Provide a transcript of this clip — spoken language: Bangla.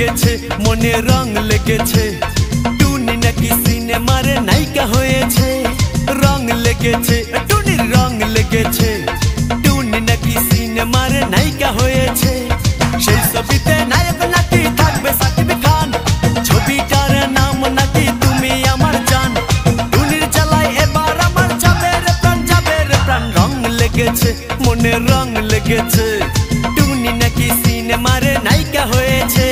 লেগেছে মনে রং লেগেছে টুনি নাকি সিনেমার নায়িকা হয়েছে রং লেগেছে টুনির রং লেগেছে টুনি নাকি সিনেমার নায়িকা হয়েছে সেই ছবিতে নায়ক নাকি থাকবে সাকিব খান ছবিটার নাম নাকি তুমি আমার জান টুনির জ্বালায় এবার আমার যাবে রে প্রাণ রং লেগেছে মনে রং লেগেছে টুনি নাকি সিনেমার নায়িকা হয়েছে।